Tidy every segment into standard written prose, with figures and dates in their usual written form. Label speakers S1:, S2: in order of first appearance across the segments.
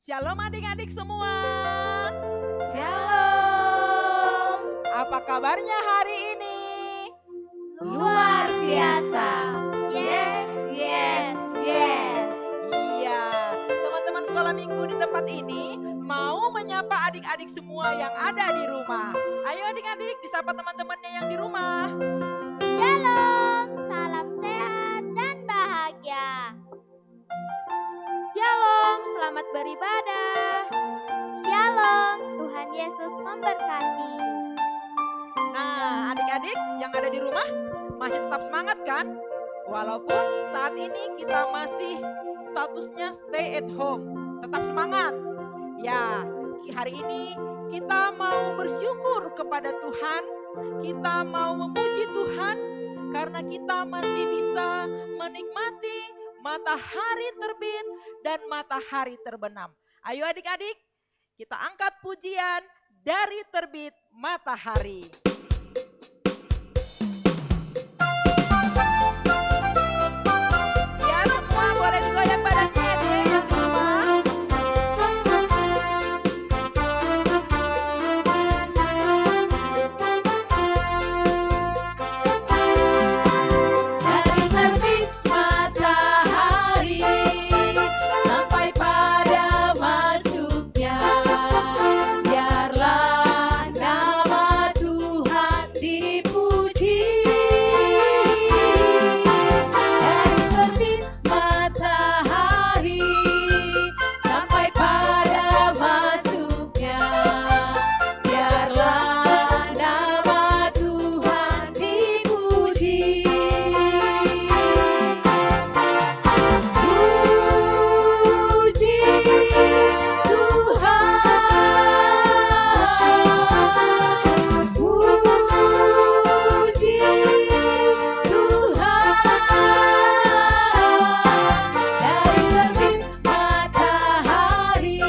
S1: Shalom adik-adik semua.
S2: Shalom.
S1: Apa kabarnya hari ini?
S2: Luar biasa. Yes, yes, yes.
S1: Iya, teman-teman sekolah minggu di tempat ini mau menyapa adik-adik semua yang ada di rumah. Ayo adik-adik, disapa teman-temannya yang di rumah.
S2: Shalom, salam sehat dan bahagia. Shalom, selamat beribadah. Shalom, Tuhan Yesus memberkati.
S1: Nah, adik-adik yang ada di rumah masih tetap semangat kan? Walaupun saat ini kita masih statusnya stay at home, tetap semangat. Ya, hari ini kita mau bersyukur kepada Tuhan, kita mau memuji Tuhan karena kita masih bisa menikmati matahari terbit dan matahari terbenam. Ayo adik-adik, kita angkat pujian dari terbit matahari. Ya, semua boleh digoyang badannya ya deh yang di rumah.
S3: Dari terbit matahari sampai pada masuknya, biarlah nama Tuhan dipuji. Dari terbit matahari sampai pada masuknya, biarlah nama Tuhan dipuji. Puji Tuhan, puji Tuhan. Dari terbit matahari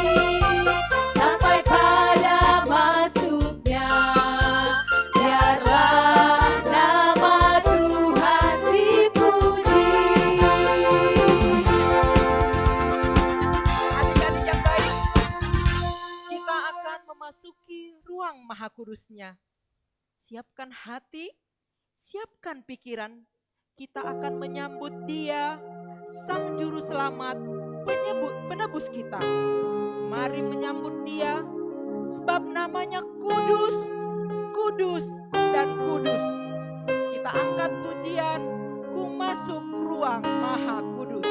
S3: sampai pada masuknya, biarlah nama Tuhan dipuji.
S1: Adik-adik yang baik, kita akan memasuki ruang Maha Kudusnya. Siapkan hati, siapkan pikiran. Kita akan menyambut Dia, Sang Juru Selamat, penebus kita. Mari menyambut Dia, sebab namanya kudus, kudus, dan kudus. Kita angkat pujian, ku masuk ruang Maha Kudus.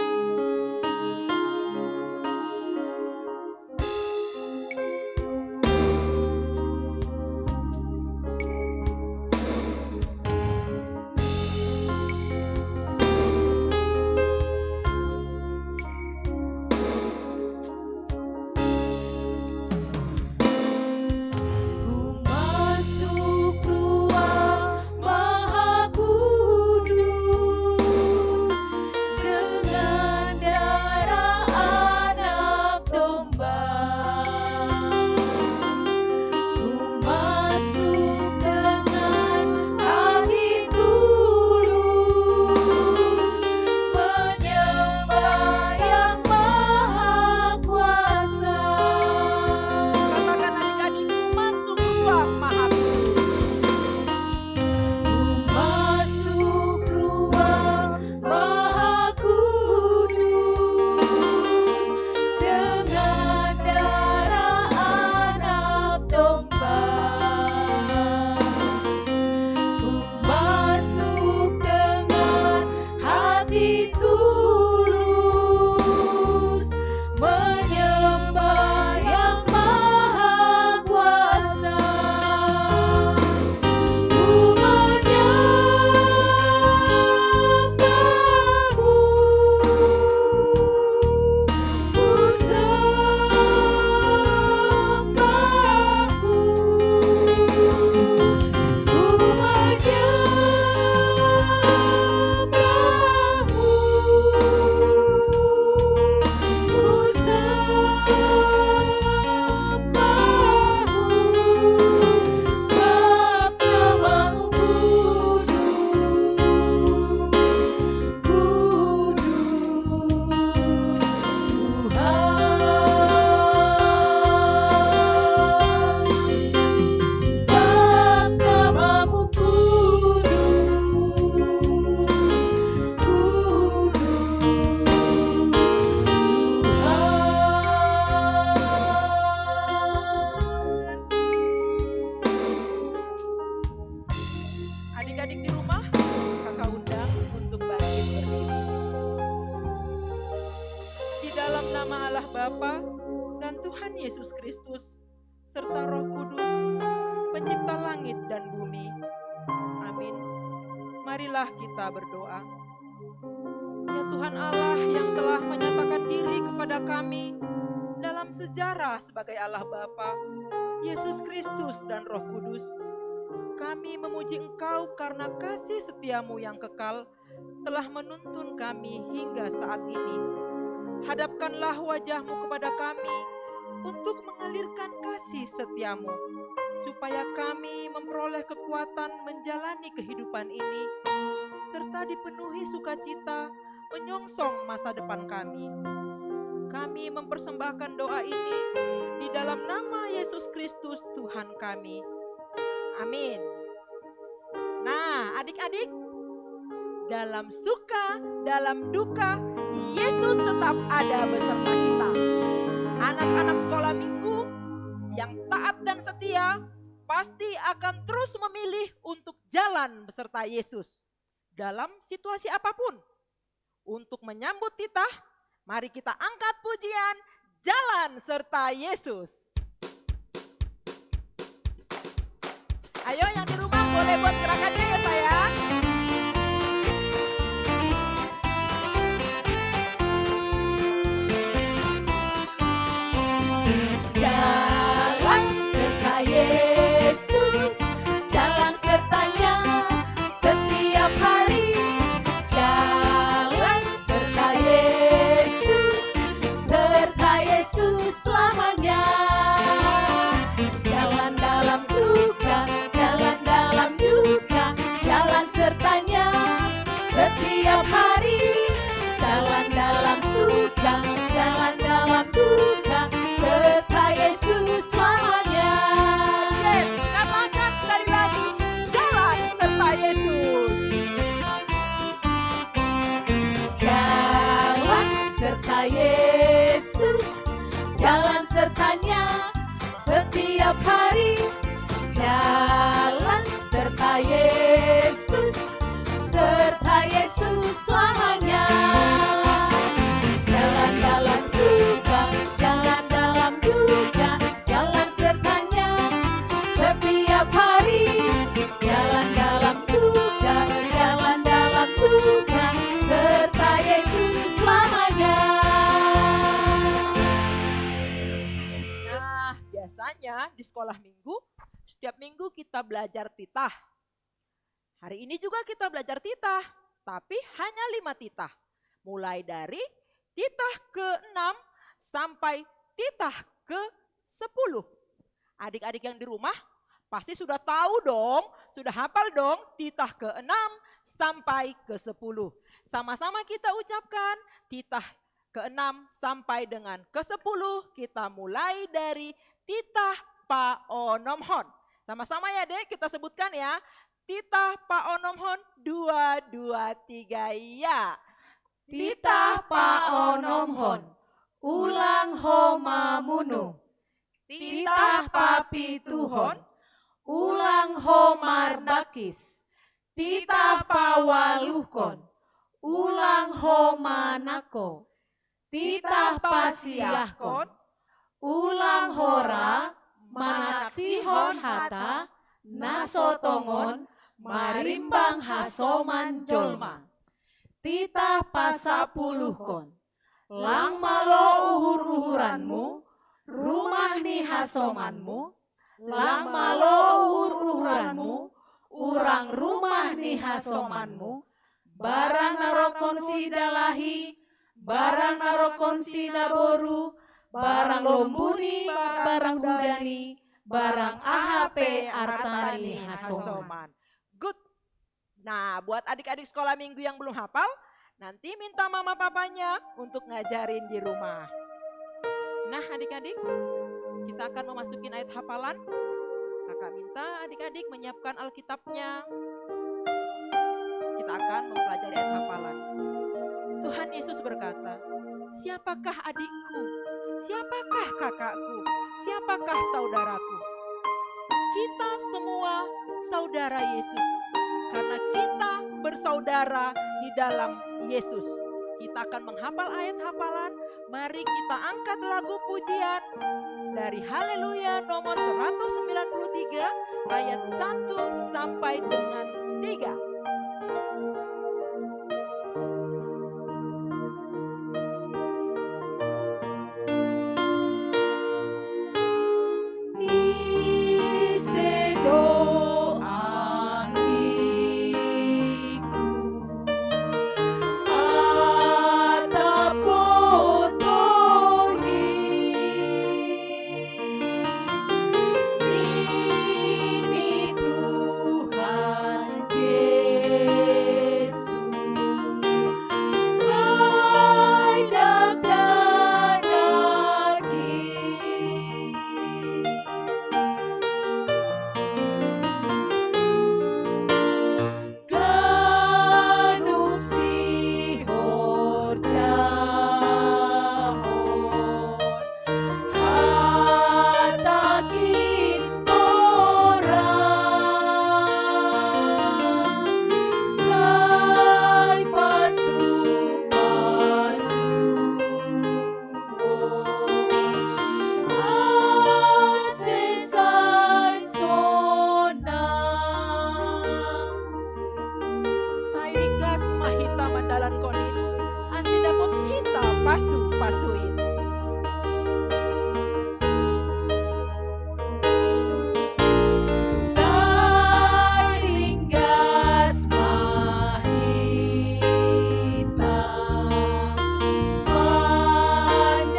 S3: Ku masuk ruang Maha Kudus.
S1: nama Allah Bapa dan Tuhan Yesus Kristus, serta Roh Kudus, pencipta langit dan bumi. Amin. Marilah kita berdoa. Ya Tuhan Allah yang telah menyatakan diri kepada kami dalam sejarah sebagai Allah Bapa, Yesus Kristus dan Roh Kudus, kami memuji Engkau karena kasih setiamu yang kekal telah menuntun kami hingga saat ini. Hadapkanlah wajahmu kepada kami untuk mengalirkan kasih setiamu, supaya kami memperoleh kekuatan menjalani kehidupan ini, serta dipenuhi sukacita menyongsong masa depan kami. Kami mempersembahkan doa ini di dalam nama Yesus Kristus Tuhan kami. Amin. Nah, adik-adik, dalam suka, dalam duka, Yesus tetap ada beserta kita. Anak-anak sekolah minggu yang taat dan setia pasti akan terus memilih untuk jalan beserta Yesus dalam situasi apapun. Untuk menyambut titah, mari kita angkat pujian Jalan Serta Yesus. Ayo yang di rumah boleh buat gerakannya ya sayang.
S3: Jalan serta Yesus, jalan sertanya setiap hari. Jalan serta Yesus selamanya. Jalan dalam suka, jalan dalam duka, jalan sertanya setiap hari. Jalan dalam suka, jalan dalam duka, serta Yesus selamanya.
S1: Yes, katakan sekali lagi, jalan serta Yesus.
S3: Jalan serta Yesus, jalan sertanya setiap hari. Jalan serta Yesus selamanya. Jalan dalam suka, jalan dalam duka, jalan sertanya setiap hari. Jalan dalam suka, jalan dalam duka, serta Yesus selamanya.
S1: Nah, biasanya di sekolah minggu, setiap minggu kita belajar titah. Hari ini juga kita belajar titah, tapi hanya 5 titah. Mulai dari titah ke-6 sampai titah ke-10. Adik-adik yang di rumah pasti sudah tahu dong, sudah hafal dong titah ke-6 sampai ke-10. Sama-sama kita ucapkan titah ke-6 sampai dengan ke-10. Kita mulai dari titah Paonomhon. Sama-sama ya dek, kita sebutkan ya. Titah Paonomhon 2, 2, 3 ya.
S3: Titah Paonomhon, ulang homamunu. Titah Papituhon, ulang homarbakis. Titah Pawaluhkon, ulang homanako. Titah Pasiahkon, ulang hora, manaksihon hata, nasotongon, marimbang hasoman jolma. Titah pasapuluhkon, lang malo uhur-uhuranmu, rumah ni hasomanmu, lang malo uhur-uhuranmu, urang rumah ni hasomanmu, barang narokon sidalahi, barang narokon sidaboru, barang lombuni, barang budani, barang AHP artani hasoman.
S1: Good. Nah, buat adik-adik sekolah minggu yang belum hafal, nanti minta mama papanya untuk ngajarin di rumah. Nah, adik-adik, kita akan memasukin ayat hafalan. Kakak minta adik-adik menyiapkan Alkitabnya. Kita akan mempelajari ayat hafalan. Tuhan Yesus berkata, siapakah adikku? Siapakah kakakku? Siapakah saudaraku? Kita semua saudara Yesus. Karena kita bersaudara di dalam Yesus. kita akan menghafal ayat hafalan. Mari kita angkat lagu pujian dari Haleluya nomor 193 ayat 1 sampai dengan 3. Sairinggas mahita mandalan konin, ase dapot hita pasu-pasuin.
S3: Sairinggas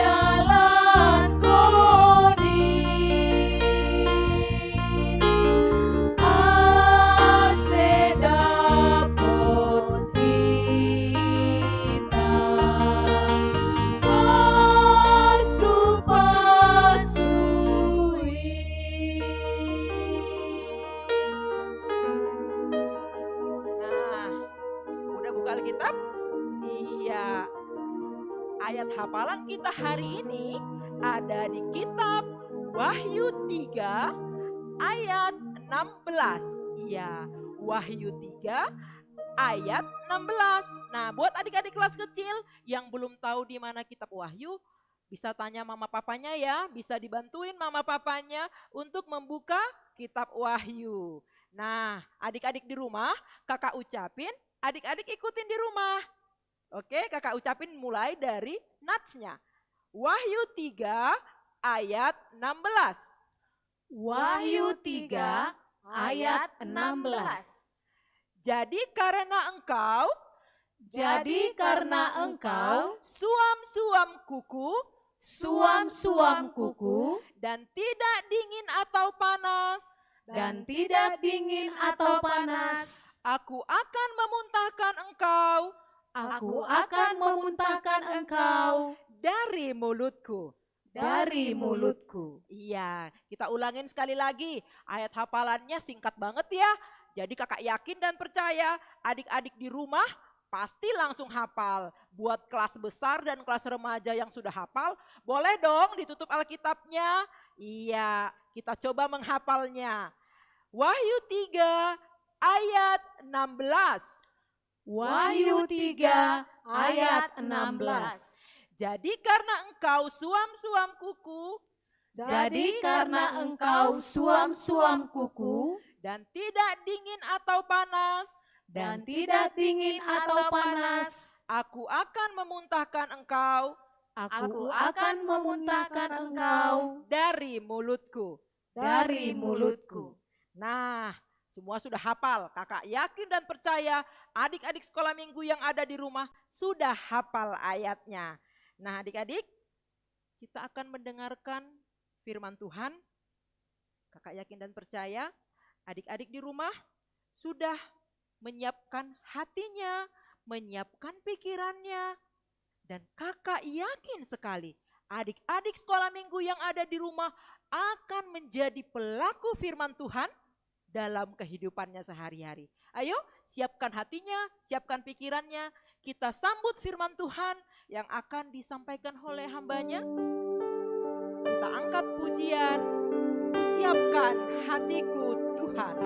S3: mahita mandalan konin, ase dapot hita pasu-pasuin.
S1: Nah, udah buka Alkitab? Iya. Ayat hafalan kita hari ini ada di kitab Wahyu 3 ayat 16. Iya, Wahyu 3 ayat 16. Nah, buat adik-adik kelas kecil yang belum tahu di mana kitab Wahyu, bisa tanya mama papanya ya, bisa dibantuin mama papanya untuk membuka kitab Wahyu. Nah, adik-adik di rumah, kakak ucapin, adik-adik ikutin di rumah. Oke, kakak ucapin mulai dari natsnya. Wahyu 3 ayat 16.
S3: Wahyu 3 ayat 16.
S1: Jadi karena engkau suam-suam kuku
S3: suam-suam kuku
S1: dan tidak dingin atau panas,
S3: dan tidak dingin atau panas,
S1: aku akan memuntahkan engkau
S3: aku akan memuntahkan engkau
S1: dari mulutku.
S3: dari mulutku.
S1: Iya, kita ulangin sekali lagi. Ayat hafalannya singkat banget ya. Jadi kakak yakin dan percaya adik-adik di rumah pasti langsung hafal. Buat kelas besar dan kelas remaja yang sudah hafal, boleh dong ditutup Alkitabnya. Iya, kita coba menghafalnya. Wahyu 3 ayat 16.
S3: Wahyu 3 ayat 16.
S1: Jadi karena engkau suam-suam kuku
S3: Jadi karena engkau suam-suam kuku
S1: dan tidak dingin atau panas,
S3: dan tidak dingin atau panas,
S1: aku akan memuntahkan engkau
S3: aku akan memuntahkan engkau
S1: dari mulutku.
S3: dari mulutku.
S1: Nah, semua sudah hafal. Kakak yakin dan percaya adik-adik sekolah minggu yang ada di rumah sudah hafal ayatnya. Nah, adik-adik, kita akan mendengarkan firman Tuhan. Kakak yakin dan percaya adik-adik di rumah sudah menyiapkan hatinya, menyiapkan pikirannya. Dan kakak yakin sekali adik-adik sekolah minggu yang ada di rumah akan menjadi pelaku firman Tuhan dalam kehidupannya sehari-hari. Ayo siapkan hatinya, siapkan pikirannya. Kita sambut firman Tuhan yang akan disampaikan oleh hambanya. Kita angkat pujian, kusiapkan hatiku Tuhan.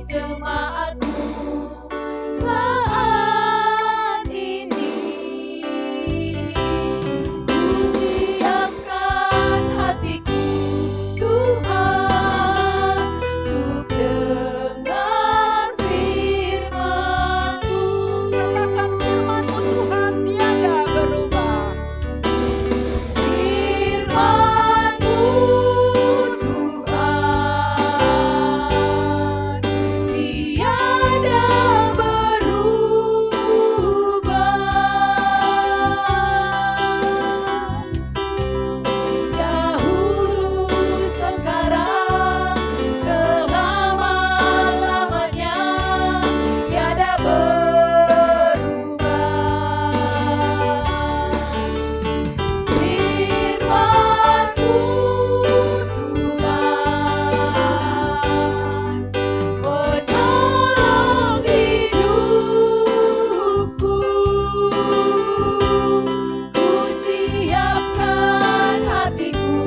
S3: jemaatmu saat ini. Ku siapkan hatiku Tuhan untuk dengar firman-Mu.
S1: Katakan firman-Mu Tuhan tiada berubah.
S3: Firman-Mu Tuhan tiada berubah. Dahulu, sekarang, selama-lamanya tiada berubah. Firman-Mu Tuhan penolong hidupku. Ku siapkan hatiku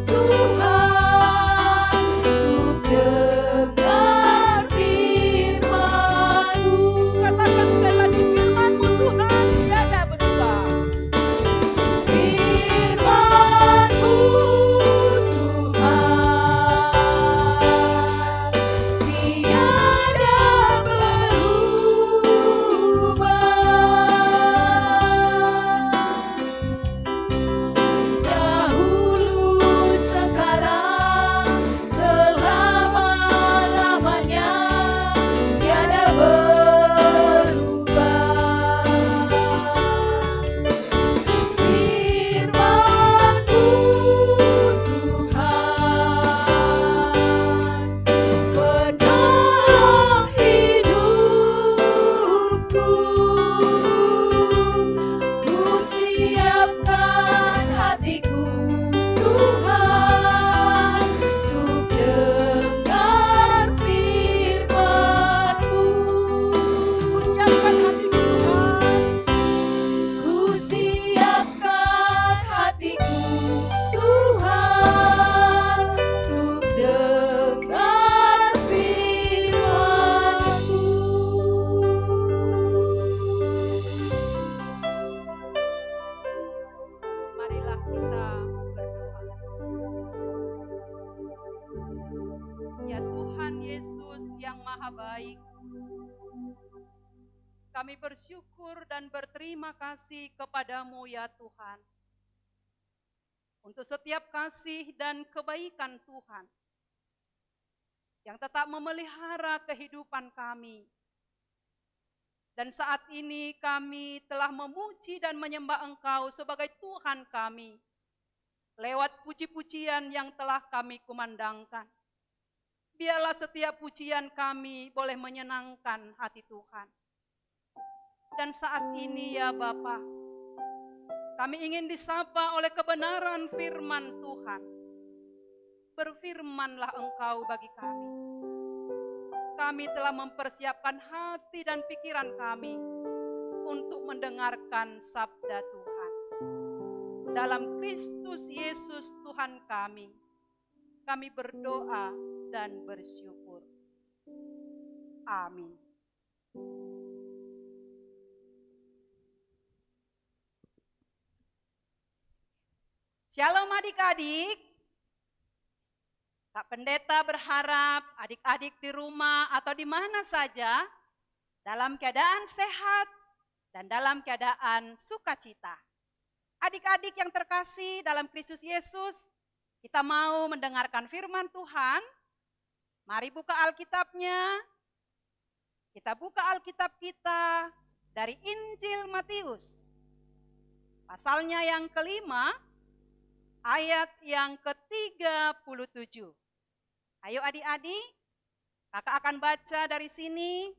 S3: Tuhan untuk dengar firman-Mu.
S1: Katakan sekali lagi firman-Mu Tuhan tiada berubah.
S3: Firman-Mu Tuhan tiada berubah. Dahulu, sekarang, selama-lamanya tiada berubah. Firman-Mu Tuhan penolong hidupku. Ku siapkan hatiku Tuhan untuk dengar firman-Mu.
S1: Ku siapkan hatiku Tuhan.
S3: Ku siapkan hatiku Tuhan untuk dengar firman-Mu.
S1: Marilah kita berdoa. Ya Tuhan Yesus yang Maha Baik, kami bersyukur dan berterima kasih kepadamu ya Tuhan, untuk setiap kasih dan kebaikan Tuhan, yang tetap memelihara kehidupan kami. Dan saat ini kami telah memuji dan menyembah Engkau sebagai Tuhan kami, lewat puji-pujian yang telah kami kumandangkan. Biarlah setiap pujian kami boleh menyenangkan hati Tuhan. Dan saat ini ya Bapa, kami ingin disapa oleh kebenaran firman Tuhan. Berfirmanlah Engkau bagi kami. Kami telah mempersiapkan hati dan pikiran kami untuk mendengarkan sabda Tuhan. Dalam Kristus Yesus Tuhan kami berdoa dan bersyukur. Amin. Shalom adik-adik. Kak Pendeta berharap adik-adik di rumah atau di mana saja dalam keadaan sehat dan dalam keadaan sukacita. Adik-adik yang terkasih dalam Kristus Yesus, kita mau mendengarkan firman Tuhan. Mari buka Alkitabnya. Kita buka Alkitab kita dari Injil Matius. Pasalnya yang kelima, ayat yang ke-37. Ayo adik-adik, kakak akan baca dari sini.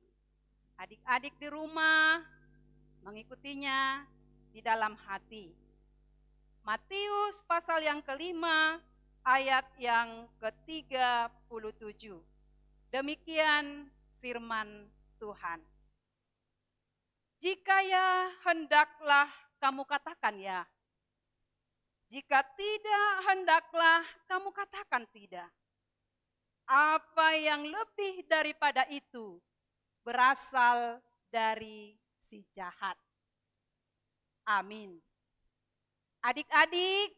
S1: Adik-adik di rumah mengikutinya di dalam hati. Matius pasal yang kelima, ayat yang ke-37. Demikian firman Tuhan. Jika ya, hendaklah kamu katakan ya. Jika tidak, hendaklah kamu katakan tidak.
S4: apa yang lebih daripada itu berasal dari si jahat. Amin. Adik-adik,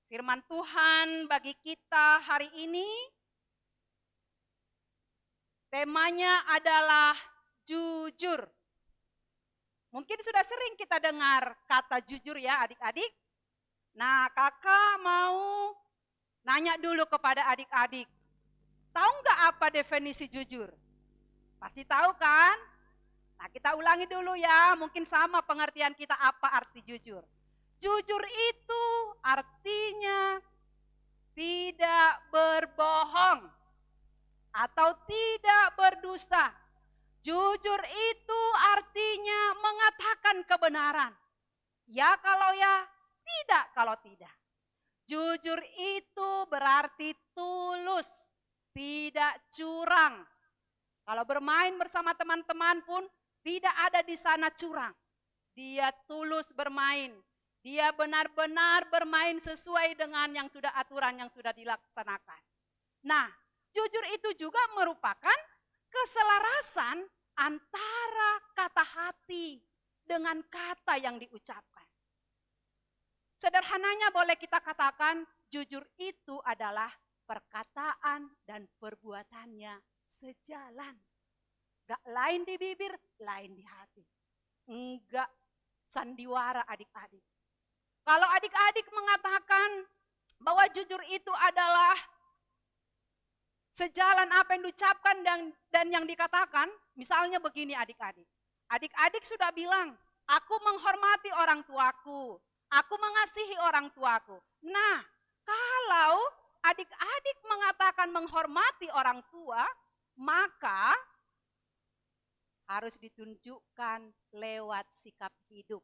S4: firman Tuhan bagi kita hari ini temanya adalah jujur. Mungkin sudah sering kita dengar kata jujur ya adik-adik. Nah, kakak mau nanya dulu kepada adik-adik. Tahu nggak apa definisi jujur? Pasti tahu kan? Nah, kita ulangi dulu ya, mungkin sama pengertian kita apa arti jujur. Jujur itu artinya tidak berbohong atau tidak berdusta. Jujur itu artinya mengatakan kebenaran. Ya kalau ya, tidak kalau tidak. Jujur itu berarti tulus, tidak curang. Kalau bermain bersama teman-teman pun tidak ada di sana curang. Dia tulus bermain. Dia benar-benar bermain sesuai dengan yang sudah aturan yang sudah dilaksanakan. Nah, jujur itu juga merupakan keselarasan antara kata hati dengan kata yang diucapkan. Sederhananya boleh kita katakan jujur itu adalah perkataan dan perbuatannya sejalan. Gak lain di bibir, lain di hati. Enggak sandiwara adik-adik. Kalau adik-adik mengatakan bahwa jujur itu adalah sejalan apa yang diucapkan dan yang dikatakan, misalnya begini adik-adik. Adik-adik sudah bilang, aku menghormati orang tuaku, aku mengasihi orang tuaku. Nah, kalau adik-adik mengatakan menghormati orang tua, maka harus ditunjukkan lewat sikap hidup.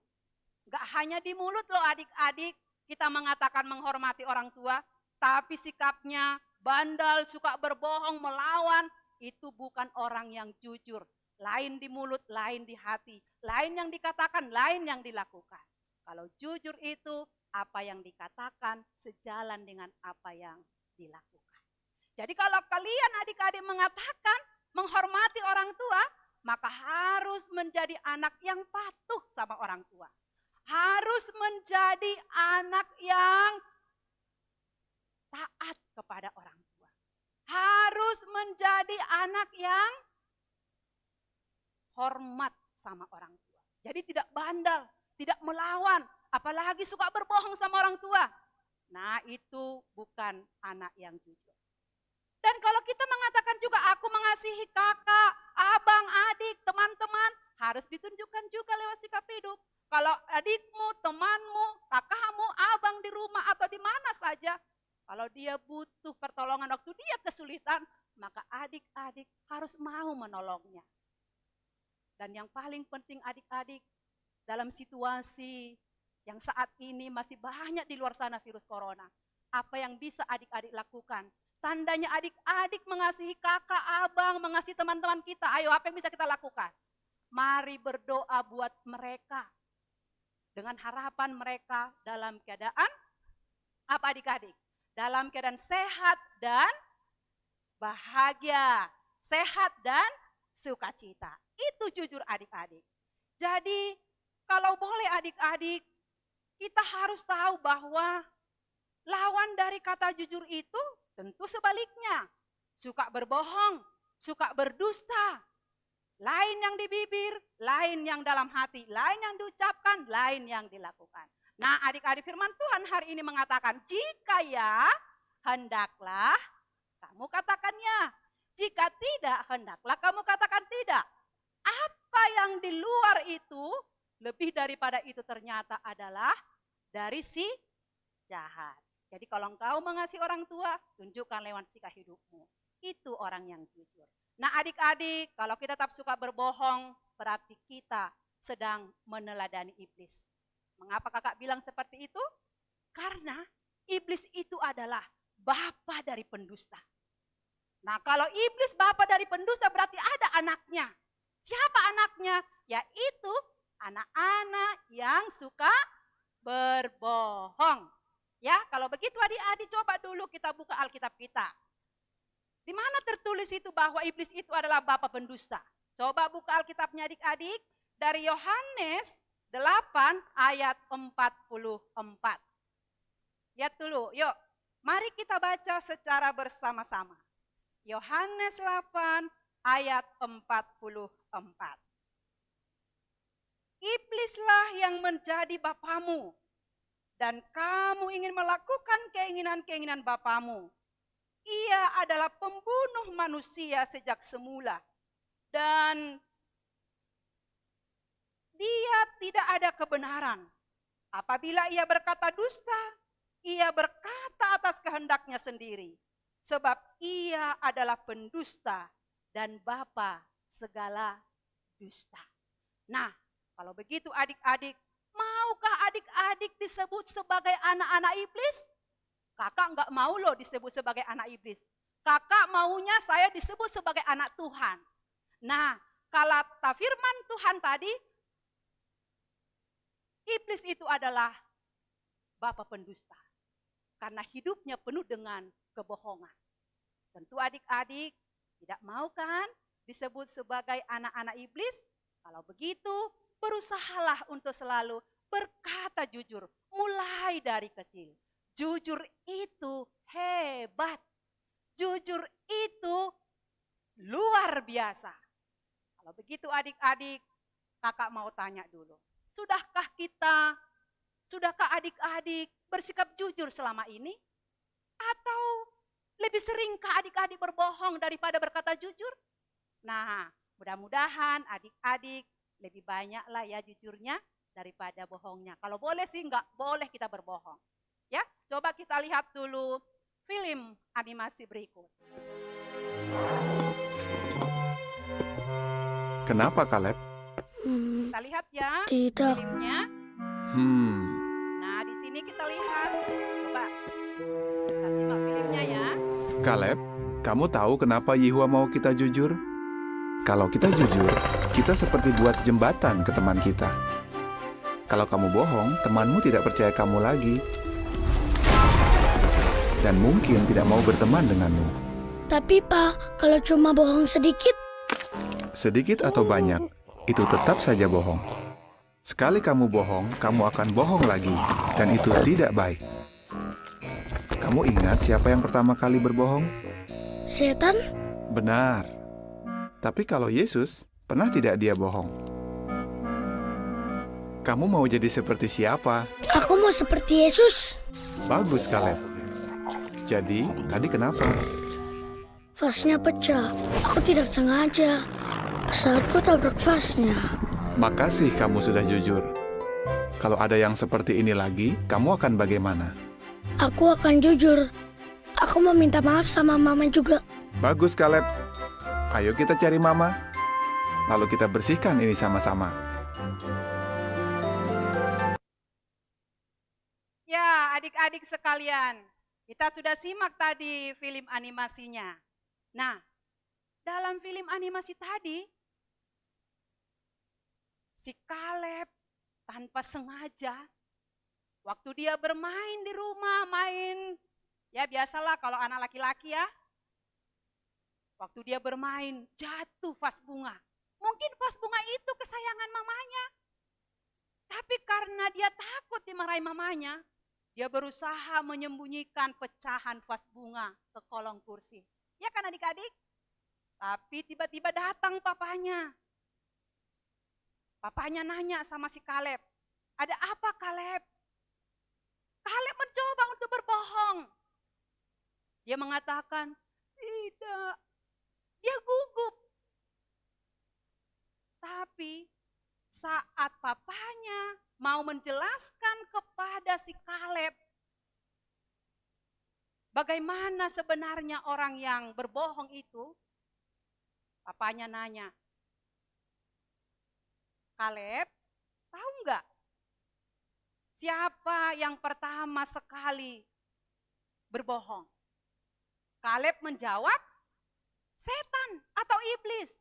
S4: Gak hanya di mulut loh adik-adik kita mengatakan menghormati orang tua, tapi sikapnya bandal, suka berbohong, melawan, itu bukan orang yang jujur. Lain di mulut, lain di hati. Lain yang dikatakan, lain yang dilakukan. Kalau jujur itu apa yang dikatakan sejalan dengan apa yang dilakukan. Jadi kalau kalian adik-adik mengatakan menghormati orang tua, maka harus menjadi anak yang patuh sama orang tua. Harus menjadi anak yang taat kepada orang tua. Harus menjadi anak yang hormat sama orang tua. Jadi tidak bandal, tidak melawan, apalagi suka berbohong sama orang tua. Nah, itu bukan anak yang jujur. Dan kalau kita mengatakan juga aku mengasihi kakak, abang, adik, teman-teman, harus ditunjukkan juga lewat sikap hidup. Kalau adikmu, temanmu, kakakmu, abang di rumah atau di mana saja, kalau dia butuh pertolongan waktu dia kesulitan, maka adik-adik harus mau menolongnya. Dan yang paling penting adik-adik, dalam situasi yang saat ini masih banyak di luar sana virus corona, apa yang bisa adik-adik lakukan? Tandanya adik-adik mengasihi kakak, abang, mengasihi teman-teman kita. Ayo, apa yang bisa kita lakukan? Mari berdoa buat mereka. Dengan harapan mereka dalam keadaan, apa adik-adik? Dalam keadaan sehat dan bahagia. Sehat dan sukacita. Itu jujur adik-adik. Jadi kalau boleh adik-adik, kita harus tahu bahwa lawan dari kata jujur itu tentu sebaliknya. Suka berbohong, suka berdusta. Lain yang di bibir, lain yang dalam hati, lain yang diucapkan, lain yang dilakukan. Nah adik-adik firman Tuhan hari ini mengatakan, jika ya, hendaklah kamu katakannya. Jika tidak, hendaklah kamu katakan tidak. Apa yang di luar itu, lebih daripada itu ternyata adalah dari si jahat. Jadi kalau engkau mengasihi orang tua, tunjukkan lewat sikap hidupmu. Itu orang yang jujur. Nah adik-adik, kalau kita tetap suka berbohong, berarti kita sedang meneladani iblis. Mengapa kakak bilang seperti itu? Karena iblis itu adalah bapa dari pendusta. Nah kalau iblis bapa dari pendusta berarti ada anaknya. Siapa anaknya? Yaitu anak-anak yang suka berbohong. Ya, kalau begitu adik-adik coba dulu kita buka Alkitab kita. Di mana tertulis itu bahwa iblis itu adalah bapa pendusta? Coba buka Alkitabnya adik-adik dari Yohanes 8 ayat 44. Lihat dulu, yuk. Mari kita baca secara bersama-sama. Yohanes 8 ayat 44. Iblislah yang menjadi bapamu, dan kamu ingin melakukan keinginan-keinginan bapamu. Ia adalah pembunuh manusia sejak semula, dan dia tidak ada kebenaran. Apabila ia berkata dusta, ia berkata atas kehendaknya sendiri, sebab ia adalah pendusta dan bapa segala dusta. Nah, kalau begitu adik-adik, maukah adik-adik disebut sebagai anak-anak iblis? Kakak enggak mau loh disebut sebagai anak iblis. Kakak maunya saya disebut sebagai anak Tuhan. Nah, kalau firman Tuhan tadi, iblis itu adalah bapa pendusta. Karena hidupnya penuh dengan kebohongan. Tentu adik-adik tidak mau kan disebut sebagai anak-anak iblis? Kalau begitu, berusahalah untuk selalu berkata jujur, mulai dari kecil. Jujur itu hebat. Jujur itu luar biasa. Kalau begitu adik-adik, kakak mau tanya dulu. Sudahkah adik-adik bersikap jujur selama ini? Atau lebih seringkah adik-adik berbohong daripada berkata jujur? Nah, mudah-mudahan adik-adik lebih banyaklah ya jujurnya daripada bohongnya. Kalau boleh sih enggak boleh kita berbohong. Ya, coba kita lihat dulu film animasi berikut.
S5: Kenapa, Kaleb?
S4: Kita lihat ya
S6: Tidak.
S4: filmnya. Nah, di sini kita lihat. Coba kita simak filmnya ya.
S5: Kaleb, kamu tahu kenapa Yehua mau kita jujur? Kalau kita jujur, kita seperti buat jembatan ke teman kita. Kalau kamu bohong, temanmu tidak percaya kamu lagi. Dan mungkin tidak mau berteman denganmu.
S6: Tapi Pak, kalau cuma bohong sedikit,
S5: Sedikit atau banyak, itu tetap saja bohong. Sekali kamu bohong, kamu akan bohong lagi. Dan itu tidak baik. Kamu ingat siapa yang pertama kali berbohong?
S6: setan,
S5: Benar. Tapi kalau Yesus, pernah tidak dia bohong? Kamu mau jadi seperti siapa?
S6: aku mau seperti Yesus.
S5: Bagus, Kaleb. Jadi, tadi kenapa?
S6: Vasnya pecah. Aku tidak sengaja. Saat ku tabrak vasnya.
S5: Makasih kamu sudah jujur. Kalau ada yang seperti ini lagi, kamu akan bagaimana?
S6: Aku akan jujur. Aku mau minta maaf sama Mama juga.
S5: Bagus, Kaleb. Ayo kita cari Mama. Lalu kita bersihkan ini sama-sama.
S4: Ya, adik-adik sekalian, kita sudah simak tadi film animasinya. Nah, dalam film animasi tadi, si Kaleb tanpa sengaja, waktu dia bermain di rumah, ya biasalah kalau anak laki-laki ya, waktu dia bermain jatuh vas bunga. Mungkin vas bunga itu kesayangan mamanya. Tapi karena dia takut dimarahi mamanya, dia berusaha menyembunyikan pecahan vas bunga ke kolong kursi. Ya kan adik-adik? Tapi tiba-tiba datang papanya. Papanya nanya sama si Kaleb, ada apa Kaleb? Kaleb mencoba untuk berbohong. Dia mengatakan, tidak. Dia gugup. Tapi saat papanya mau menjelaskan kepada si Kaleb bagaimana sebenarnya orang yang berbohong itu, papanya nanya, Kaleb, tahu nggak siapa yang pertama sekali berbohong? Kaleb menjawab, setan atau iblis.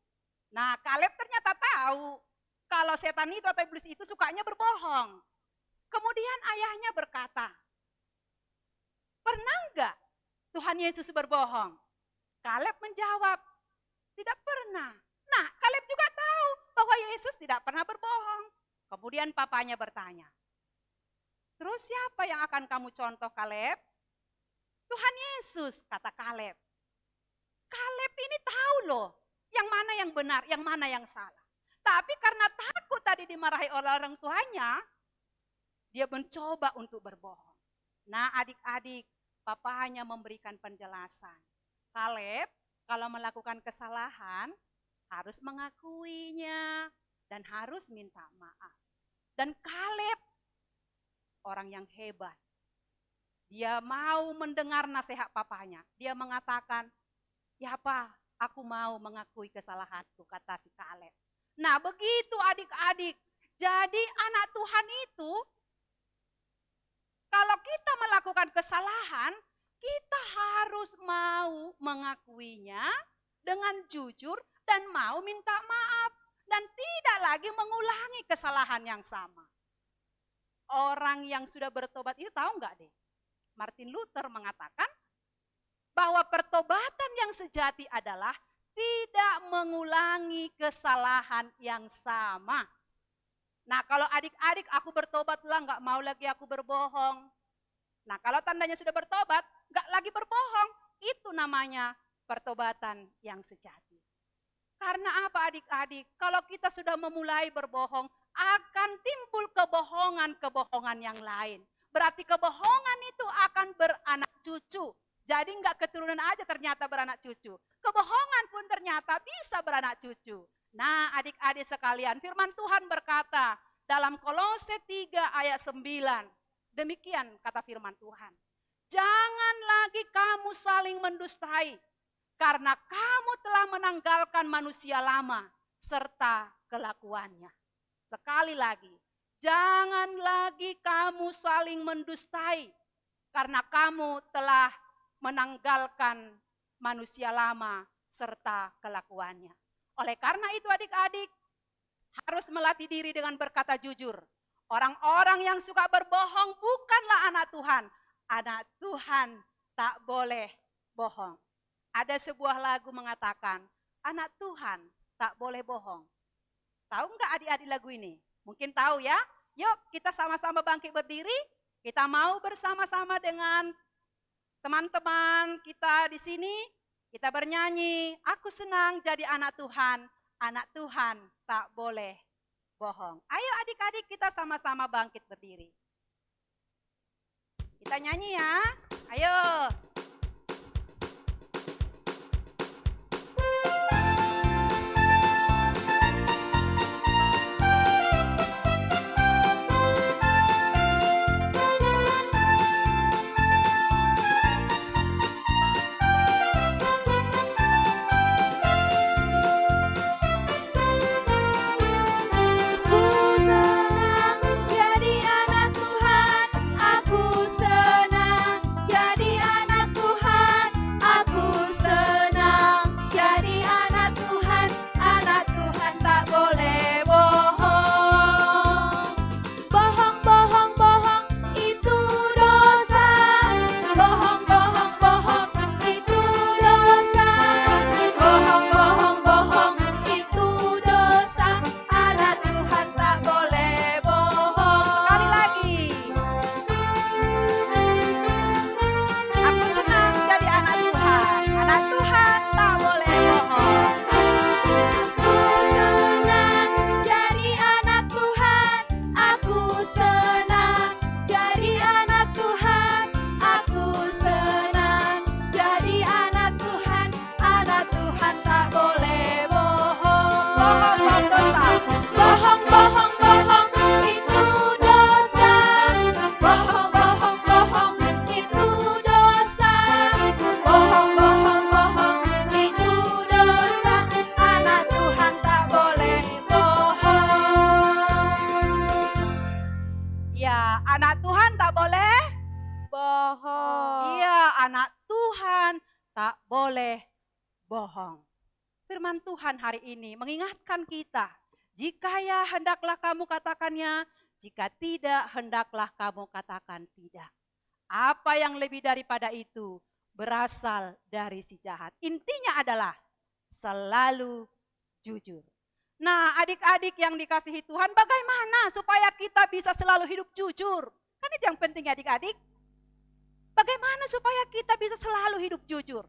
S4: Nah, Kaleb ternyata tahu kalau setan itu atau iblis itu sukanya berbohong. Kemudian ayahnya berkata, pernah enggak Tuhan Yesus berbohong? Kaleb menjawab, tidak pernah. Nah, Kaleb juga tahu bahwa Yesus tidak pernah berbohong. Kemudian papanya bertanya, terus siapa yang akan kamu contoh, Kaleb? Tuhan Yesus, kata Kaleb. Kaleb ini tahu loh, yang mana yang benar, yang mana yang salah. Tapi karena takut tadi dimarahi oleh orang tuanya, dia mencoba untuk berbohong. Nah, adik-adik, papa hanya memberikan penjelasan. Kaleb kalau melakukan kesalahan harus mengakuinya dan harus minta maaf. Dan Kaleb orang yang hebat. Dia mau mendengar nasihat papanya. Dia mengatakan, ya Pak, aku mau mengakui kesalahanku, kata si Kaleb. Nah begitu adik-adik. Jadi anak Tuhan itu, kalau kita melakukan kesalahan, kita harus mau mengakuinya dengan jujur dan mau minta maaf. Dan tidak lagi mengulangi kesalahan yang sama. Orang yang sudah bertobat itu tahu nggak deh? Martin Luther mengatakan bahwa pertobatan yang sejati adalah tidak mengulangi kesalahan yang sama. Nah kalau adik-adik aku bertobatlah, nggak mau lagi aku berbohong. Nah kalau tandanya sudah bertobat, nggak lagi berbohong, itu namanya pertobatan yang sejati. Karena apa adik-adik? Kalau kita sudah memulai berbohong, akan timbul kebohongan-kebohongan yang lain. Berarti kebohongan itu akan beranak cucu. Jadi enggak keturunan aja ternyata beranak cucu. Kebohongan pun ternyata bisa beranak cucu. Nah adik-adik sekalian, firman Tuhan berkata dalam Kolose 3 ayat 9. Demikian kata firman Tuhan. Jangan lagi kamu saling mendustai. Karena kamu telah menanggalkan manusia lama serta kelakuannya. Sekali lagi, jangan lagi kamu saling mendustai. Karena kamu telah menanggalkan manusia lama serta kelakuannya. Oleh karena itu adik-adik harus melatih diri dengan berkata jujur. Orang-orang yang suka berbohong bukanlah anak Tuhan. Anak Tuhan tak boleh bohong. Ada sebuah lagu mengatakan, anak Tuhan tak boleh bohong. Tahu nggak adik-adik lagu ini? Mungkin tahu ya. Yuk kita sama-sama bangkit berdiri. Kita mau bersama-sama dengan teman-teman kita di sini. Kita bernyanyi, aku senang jadi anak Tuhan. Anak Tuhan tak boleh bohong. Ayo adik-adik kita sama-sama bangkit berdiri. Kita nyanyi ya. Ayo. Firman Tuhan hari ini mengingatkan kita, jika ya hendaklah kamu katakannya, jika tidak hendaklah kamu katakan tidak. Apa yang lebih daripada itu? berasal dari si jahat. Intinya adalah selalu jujur. Nah, adik-adik yang dikasihi Tuhan, bagaimana supaya kita bisa selalu hidup jujur? Kan itu yang penting adik-adik. Bagaimana supaya kita bisa selalu hidup jujur?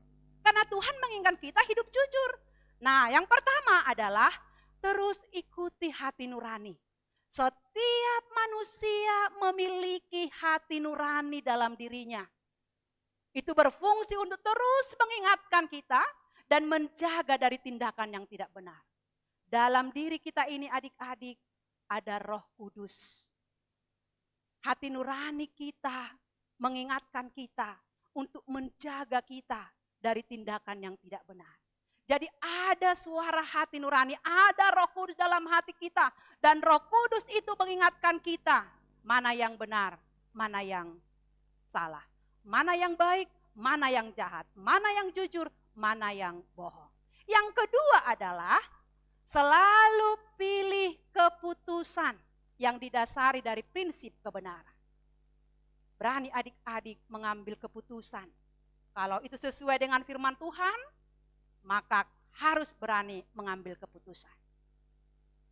S4: Karena Tuhan menginginkan kita hidup jujur. Nah, yang pertama adalah terus ikuti hati nurani. Setiap manusia memiliki hati nurani dalam dirinya. Itu berfungsi untuk terus mengingatkan kita dan menjaga dari tindakan yang tidak benar. Dalam diri kita ini adik-adik ada Roh Kudus. Hati nurani kita mengingatkan kita untuk menjaga kita dari tindakan yang tidak benar. Jadi ada suara hati nurani, ada Roh Kudus dalam hati kita. Dan Roh Kudus itu mengingatkan kita mana yang benar, mana yang salah. Mana yang baik, mana yang jahat, mana yang jujur, mana yang bohong. Yang kedua adalah selalu pilih keputusan yang didasari dari prinsip kebenaran. Berani adik-adik mengambil keputusan. Kalau itu sesuai dengan firman Tuhan, maka harus berani mengambil keputusan.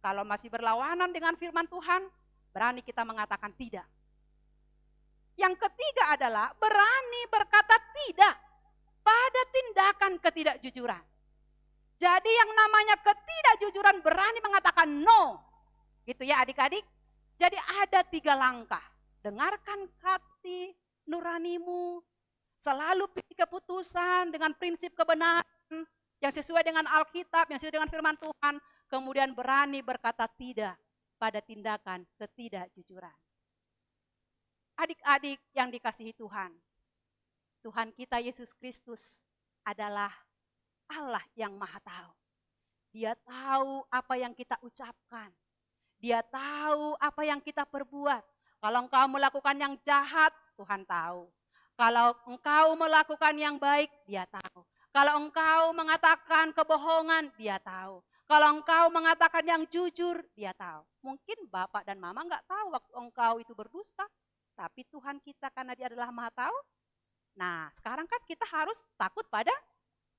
S4: Kalau masih berlawanan dengan firman Tuhan, berani kita mengatakan tidak. Yang ketiga adalah berani berkata tidak pada tindakan ketidakjujuran. Jadi yang namanya ketidakjujuran berani mengatakan no. Gitu ya adik-adik. Jadi ada 3 langkah. Dengarkan hati nuranimu. Selalu pilih keputusan dengan prinsip kebenaran yang sesuai dengan Alkitab, yang sesuai dengan firman Tuhan. Kemudian berani berkata tidak pada tindakan ketidakjujuran. Adik-adik yang dikasihi Tuhan, Tuhan kita Yesus Kristus adalah Allah yang Maha Tahu. Dia tahu apa yang kita ucapkan. Dia tahu apa yang kita perbuat. Kalau engkau melakukan yang jahat, Tuhan tahu. Kalau engkau melakukan yang baik, Dia tahu. Kalau engkau mengatakan kebohongan, Dia tahu. Kalau engkau mengatakan yang jujur, Dia tahu. Mungkin Bapak dan Mama enggak tahu waktu engkau itu berdusta. Tapi Tuhan kita karena Dia adalah Maha Tahu. Nah, sekarang kan kita harus takut pada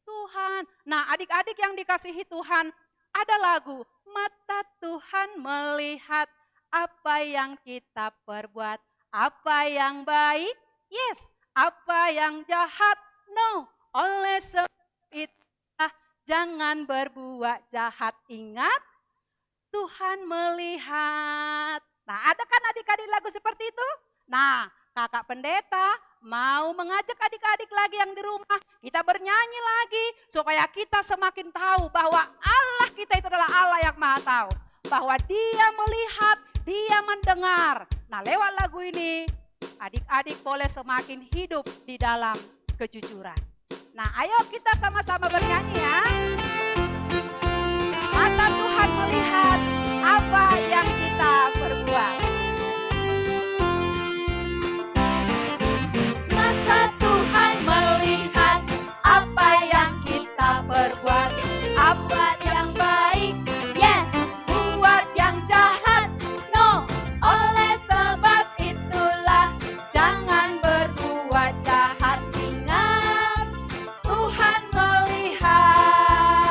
S4: Tuhan. Nah, adik-adik yang dikasihi Tuhan, ada lagu mata Tuhan melihat apa yang kita perbuat, apa yang baik, yes, apa yang jahat, no. Oleh sebab itu jangan berbuat jahat. Ingat, Tuhan melihat. Nah, ada kan adik-adik lagu seperti itu? Nah, kakak pendeta mau mengajak adik-adik lagi yang di rumah. Kita bernyanyi lagi supaya kita semakin tahu bahwa Allah kita itu adalah Allah yang Maha Tahu. Bahwa Dia melihat, Dia mendengar. Nah, lewat lagu ini adik-adik boleh semakin hidup di dalam kejujuran. Nah, ayo kita sama-sama bernyanyi ya. Mata Tuhan melihat apa yang kita perbuat.
S3: Mata Tuhan melihat apa yang kita perbuat,
S2: Apa yang baik, yes. Buat yang jahat, no. Oleh sebab itulah jangan berbuat jahat. Ingat, Tuhan melihat.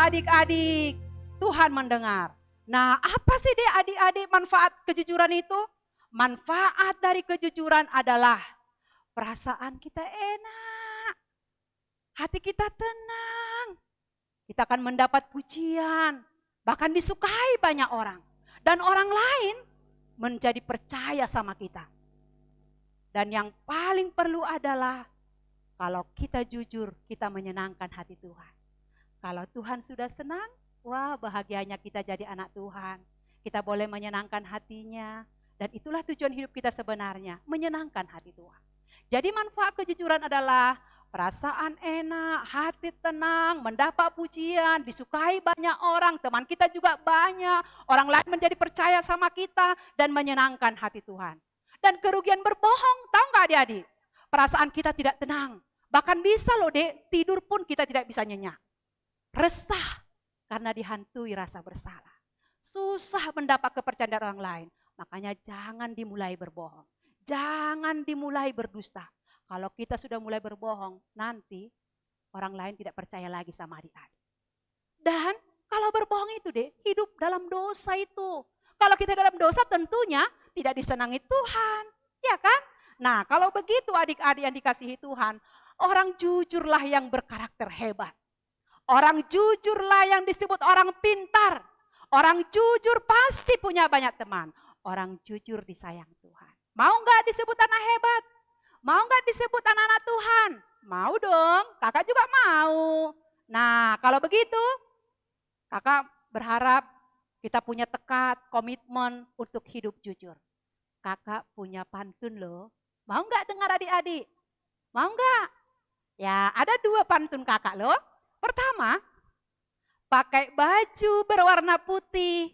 S4: adik-adik, Tuhan mendengar. Nah, apa sih deh adik-adik manfaat kejujuran itu? Manfaat dari kejujuran adalah perasaan kita enak, hati kita tenang, kita akan mendapat pujian, bahkan disukai banyak orang. Dan orang lain menjadi percaya sama kita. Dan yang paling perlu adalah kalau kita jujur, kita menyenangkan hati Tuhan. Kalau Tuhan sudah senang, wah bahagianya kita jadi anak Tuhan. Kita boleh menyenangkan hatinya. Dan itulah tujuan hidup kita sebenarnya, menyenangkan hati Tuhan. Jadi manfaat kejujuran adalah perasaan enak, hati tenang, mendapat pujian, disukai banyak orang, teman kita juga banyak, orang lain menjadi percaya sama kita dan menyenangkan hati Tuhan. Dan kerugian berbohong, tahu nggak adik-adik? Perasaan kita tidak tenang, bahkan bisa loh dek, tidur pun kita tidak bisa nyenyak. Resah karena dihantui rasa bersalah. Susah mendapat kepercayaan orang lain, makanya jangan dimulai berbohong, jangan dimulai berdusta. Kalau kita sudah mulai berbohong, nanti orang lain tidak percaya lagi sama adik-adik. Dan kalau berbohong itu deh, hidup dalam dosa itu. Kalau kita dalam dosa tentunya tidak disenangi Tuhan, ya kan? Nah kalau begitu adik-adik yang dikasihi Tuhan, orang jujurlah yang berkarakter hebat. Orang jujurlah yang disebut orang pintar. Orang jujur pasti punya banyak teman. Orang jujur disayang Tuhan. Mau nggak disebut anak hebat? Mau nggak disebut anak-anak Tuhan? Mau dong, kakak juga mau. Nah kalau begitu, kakak berharap kita punya tekad, komitmen untuk hidup jujur. Kakak punya pantun loh. Mau nggak dengar adik-adik? Mau nggak? Ya ada 2 pantun kakak loh. Pertama, pakai baju berwarna putih.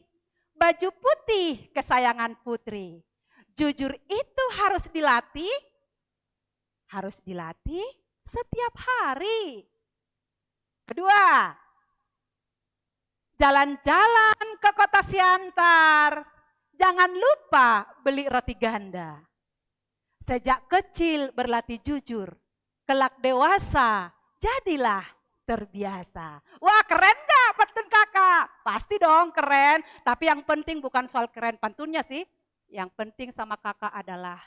S4: Baju putih kesayangan putri. Jujur itu harus dilatih. Harus dilatih setiap hari. Kedua, jalan-jalan ke kota Siantar. Jangan lupa beli roti ganda. Sejak kecil berlatih jujur. Kelak dewasa, jadilah terbiasa. Wah keren gak pantun kakak? Pasti dong keren. Tapi yang penting bukan soal keren pantunnya sih. Yang penting sama kakak adalah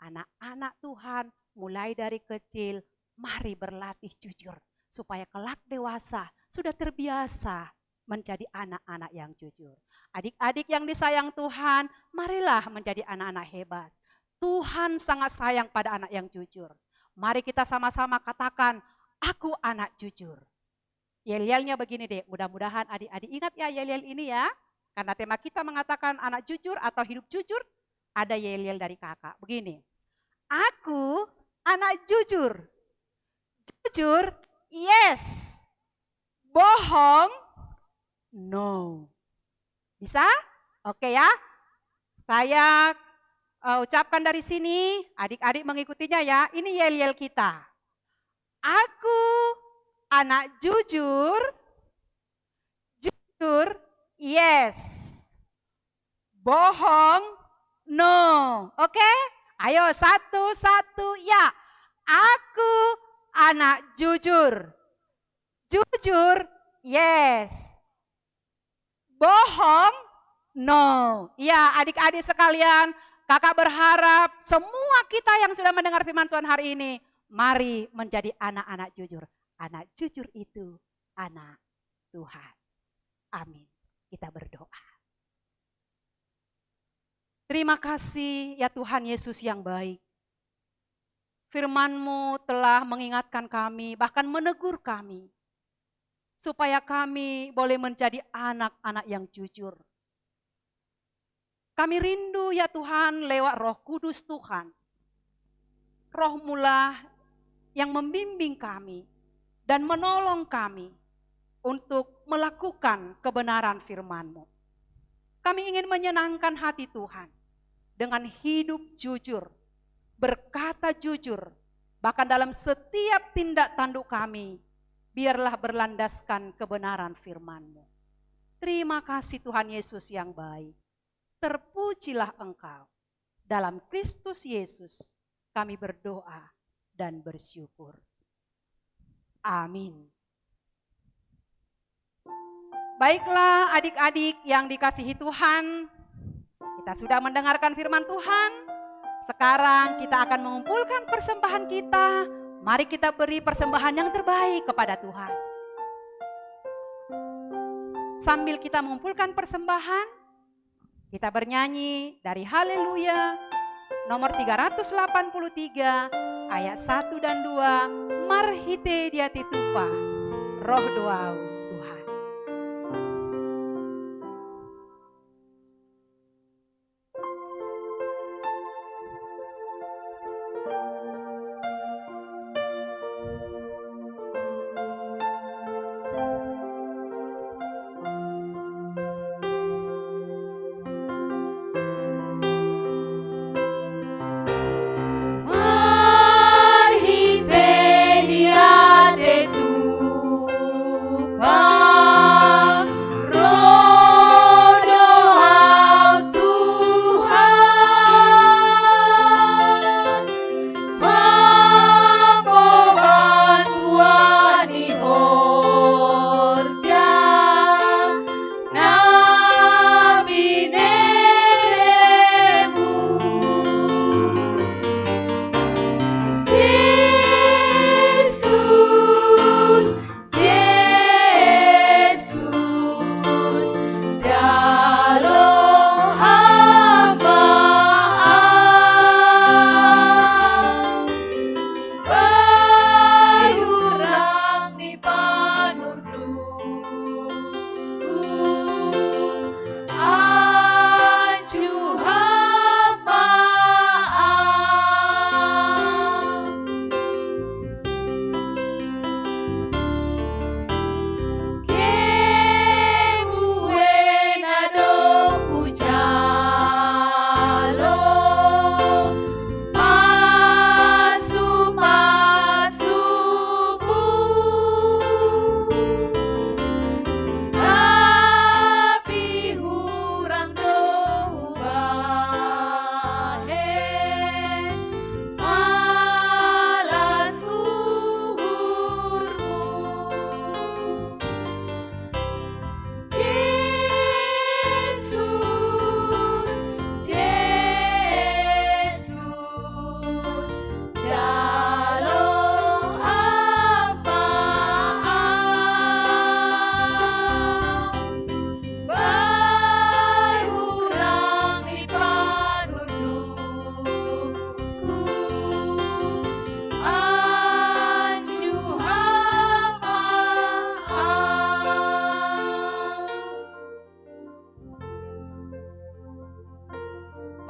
S4: anak-anak Tuhan mulai dari kecil, mari berlatih jujur. Supaya kelak dewasa sudah terbiasa menjadi anak-anak yang jujur. Adik-adik yang disayang Tuhan, marilah menjadi anak-anak hebat. Tuhan sangat sayang pada anak yang jujur. Mari kita sama-sama katakan, aku anak jujur. Yel-yelnya begini deh, mudah-mudahan adik-adik ingat ya yel-yel ini ya. Karena tema kita mengatakan anak jujur atau hidup jujur, ada yel-yel dari kakak. Begini, aku anak jujur. Jujur, yes. Bohong, no. Bisa? Oke ya. Saya ucapkan dari sini, adik-adik mengikutinya ya. Ini yel-yel kita. Aku anak jujur. Jujur, yes. Bohong, no. Oke? Ayo satu-satu ya. Aku anak jujur. Jujur, yes. Bohong, no. Ya adik-adik sekalian, kakak berharap semua kita yang sudah mendengar firman Tuhan hari ini, mari menjadi anak-anak jujur. Anak jujur itu anak Tuhan. Amin. Kita berdoa. Terima kasih ya Tuhan Yesus yang baik. Firman-Mu telah mengingatkan kami, bahkan menegur kami. Supaya kami boleh menjadi anak-anak yang jujur. Kami rindu ya Tuhan lewat Roh Kudus Tuhan. Roh-Mu lah yang membimbing kami dan menolong kami untuk melakukan kebenaran firman-Mu. Kami ingin menyenangkan hati Tuhan dengan hidup jujur, berkata jujur, bahkan dalam setiap tindak tanduk kami, biarlah berlandaskan kebenaran firman-Mu. Terima kasih Tuhan Yesus yang baik. Terpujilah Engkau. Dalam Kristus Yesus kami berdoa dan bersyukur. Amin. Baiklah adik-adik yang dikasihi Tuhan, kita sudah mendengarkan firman Tuhan. Sekarang kita akan mengumpulkan persembahan kita. Mari kita beri persembahan yang terbaik kepada Tuhan. Sambil kita mengumpulkan persembahan, kita bernyanyi dari Haleluya nomor 383 ayat 1 dan 2. Marhite diati tupa, roh doau Tuhan.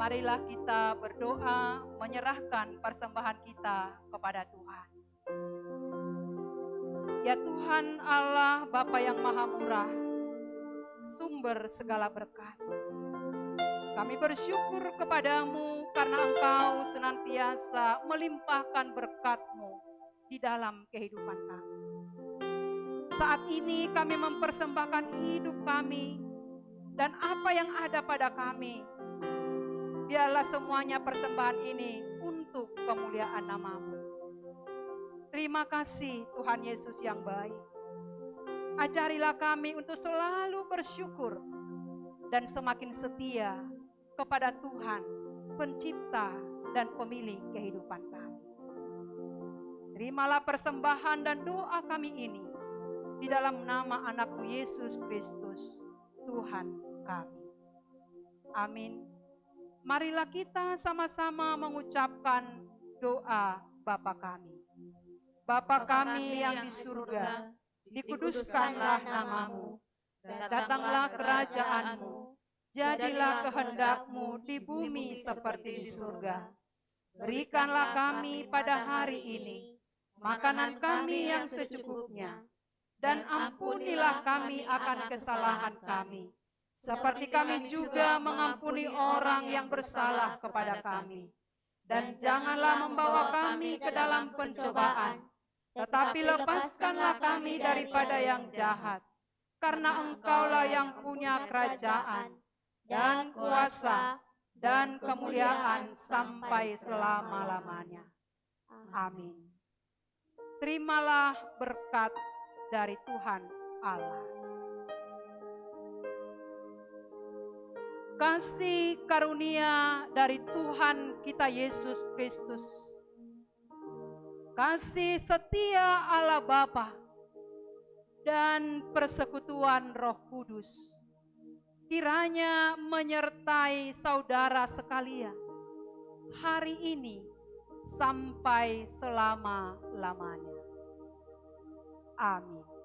S4: Marilah kita berdoa menyerahkan persembahan kita kepada Tuhan. Ya Tuhan Allah Bapa yang Maha Murah, sumber segala berkat. Kami bersyukur kepadamu karena Engkau senantiasa melimpahkan berkat-Mu di dalam kehidupan kami. Saat ini kami mempersembahkan hidup kami dan apa yang ada pada kami. Biarlah semuanya persembahan ini untuk kemuliaan nama-Mu. Terima kasih Tuhan Yesus yang baik. Ajarilah kami untuk selalu bersyukur dan semakin setia kepada Tuhan, pencipta dan pemilik kehidupan kami. Terimalah persembahan dan doa kami ini di dalam nama anak-Mu Yesus Kristus, Tuhan kami. Amin. Marilah kita sama-sama mengucapkan doa Bapa kami. Bapa kami yang di surga, dikuduskanlah nama-Mu, datanglah kerajaan-Mu, jadilah kehendak-Mu di bumi seperti di surga. Berikanlah kami pada hari ini makanan kami yang secukupnya, dan ampunilah kami akan kesalahan kami, seperti kami juga mengampuni orang yang bersalah kepada kami. Dan janganlah membawa kami ke dalam pencobaan, tetapi lepaskanlah kami daripada yang jahat. Karena Engkaulah yang punya kerajaan, dan kuasa, dan kemuliaan sampai selama-lamanya. Amin. Terimalah berkat dari Tuhan Allah. kasih karunia dari Tuhan kita Yesus Kristus, kasih setia Allah Bapa, dan persekutuan Roh Kudus kiranya menyertai saudara sekalian hari ini sampai selama-lamanya. Amin.